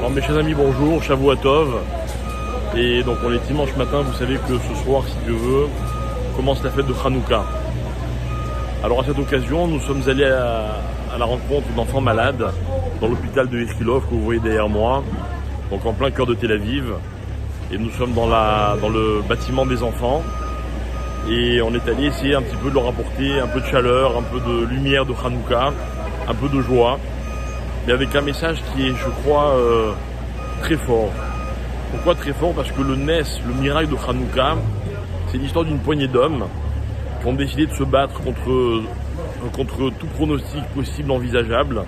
Alors mes chers amis, bonjour, Shavuot Tov. Et donc on est dimanche matin, vous savez que ce soir, si Dieu veut, commence la fête de Hanouka. Alors à cette occasion, nous sommes allés à la rencontre d'enfants malades dans l'hôpital de Ichilov que vous voyez derrière moi, donc en plein cœur de Tel Aviv. Et nous sommes dans le bâtiment des enfants. Et on est allé essayer un petit peu de leur apporter un peu de chaleur, un peu de lumière de Hanouka, un peu de joie, mais avec un message qui est, je crois, très fort. Pourquoi très fort? Parce que le le miracle de Hanouka, c'est l'histoire d'une poignée d'hommes qui ont décidé de se battre contre tout pronostic possible, envisageable,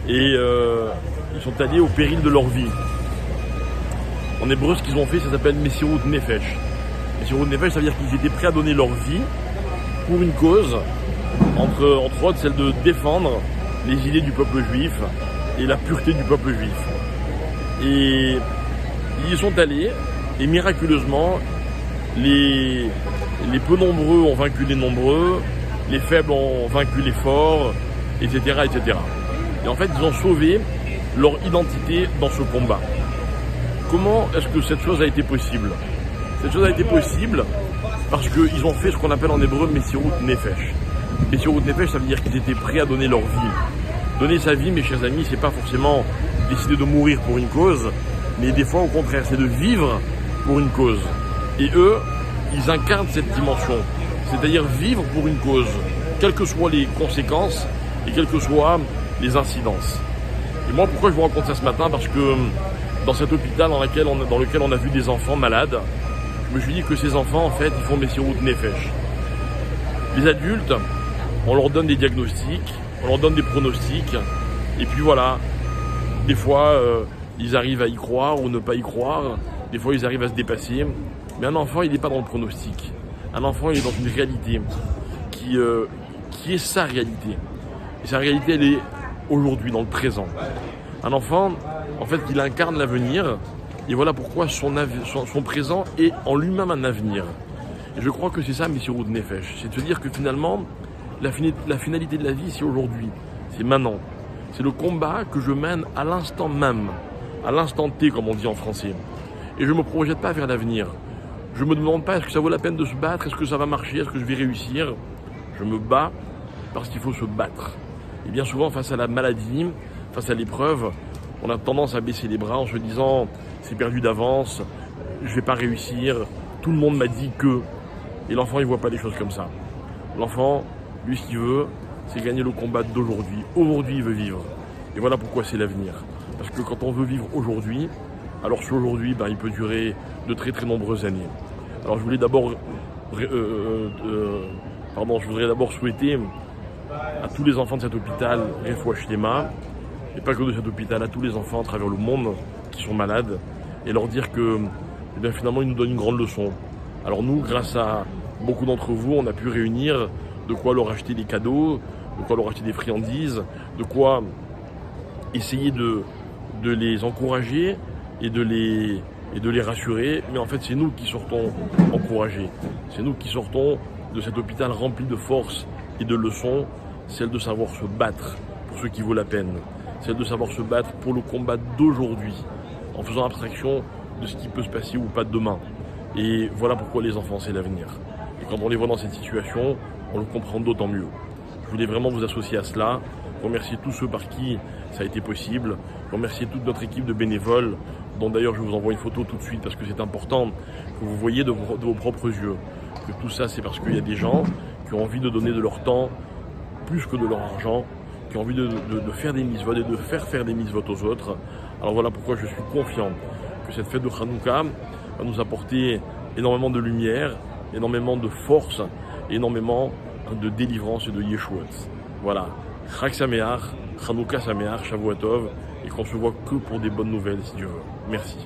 et ils sont allés au péril de leur vie. En hébreu, ce qu'ils ont fait, ça s'appelle Messirut Nefesh. Messirut Nefesh, ça veut dire qu'ils étaient prêts à donner leur vie pour une cause, entre autres celle de défendre les idées du peuple juif et la pureté du peuple juif. Et ils y sont allés, et miraculeusement, les peu nombreux ont vaincu les nombreux, les faibles ont vaincu les forts, etc., etc. Et en fait, ils ont sauvé leur identité dans ce combat. Comment est-ce que cette chose a été possible? Cette chose a été possible parce qu'ils ont fait ce qu'on appelle en hébreu Messirut Nefesh. Messirut Nefesh, ça veut dire qu'ils étaient prêts à donner leur vie. Donner sa vie, mes chers amis, c'est pas forcément décider de mourir pour une cause, mais des fois, au contraire, c'est de vivre pour une cause. Et eux, ils incarnent cette dimension, c'est-à-dire vivre pour une cause, quelles que soient les conséquences et quelles que soient les incidences. Et moi, pourquoi je vous raconte ça ce matin? Parce que dans cet hôpital dans lequel on a vu des enfants malades, je me suis dit que ces enfants, en fait, ils font Messirut Nefesh. Les adultes, on leur donne des diagnostics, on leur donne des pronostics, et puis voilà, des fois, ils arrivent à y croire ou ne pas y croire, des fois, ils arrivent à se dépasser, mais un enfant, il n'est pas dans le pronostic. Un enfant, il est dans une réalité qui est sa réalité. Et sa réalité, elle est aujourd'hui, dans le présent. Un enfant, en fait, il incarne l'avenir, et voilà pourquoi son présent est en lui-même un avenir. Et je crois que c'est ça, Messirut Nefesh. C'est de se dire que finalement, la finalité de la vie, c'est aujourd'hui, c'est maintenant. C'est le combat que je mène à l'instant même, à l'instant T, comme on dit en français. Et je ne me projette pas vers l'avenir. Je ne me demande pas est-ce que ça vaut la peine de se battre, est-ce que ça va marcher, est-ce que je vais réussir. Je me bats parce qu'il faut se battre. Et bien souvent, face à la maladie, face à l'épreuve, on a tendance à baisser les bras en se disant c'est perdu d'avance, je ne vais pas réussir, tout le monde m'a dit que. Et l'enfant, il ne voit pas les choses comme ça. L'enfant, lui, ce qu'il veut, c'est gagner le combat d'aujourd'hui. Aujourd'hui, il veut vivre. Et voilà pourquoi c'est l'avenir. Parce que quand on veut vivre aujourd'hui, alors ce aujourd'hui, il peut durer de très très nombreuses années. Alors je voudrais d'abord souhaiter à tous les enfants de cet hôpital, Refoua Shlema, et pas que de cet hôpital, à tous les enfants à travers le monde qui sont malades, et leur dire que finalement ils nous donnent une grande leçon. Alors nous, grâce à beaucoup d'entre vous, on a pu réunir de quoi leur acheter des cadeaux, de quoi leur acheter des friandises, de quoi essayer de les encourager et de les rassurer. Mais en fait, c'est nous qui sortons encouragés. C'est nous qui sortons de cet hôpital rempli de force et de leçons, celle de savoir se battre pour ce qui vaut la peine, celle de savoir se battre pour le combat d'aujourd'hui, en faisant abstraction de ce qui peut se passer ou pas demain. Et voilà pourquoi les enfants, c'est l'avenir. Et quand on les voit dans cette situation, on le comprend d'autant mieux. Je voulais vraiment vous associer à cela, remercier tous ceux par qui ça a été possible, remercier toute notre équipe de bénévoles, dont d'ailleurs je vous envoie une photo tout de suite parce que c'est important que vous voyez de vos propres yeux que tout ça c'est parce qu'il y a des gens qui ont envie de donner de leur temps plus que de leur argent, qui ont envie de faire des mitzvot et de faire des mitzvot aux autres. Alors voilà pourquoi je suis confiant que cette fête de Hanouka va nous apporter énormément de lumière, énormément de force, énormément de délivrance et de Yeshuot. Voilà. Chag Sameach, Hanouka Sameach, Shavuot Tov, et qu'on se voit que pour des bonnes nouvelles si Dieu veut. Merci.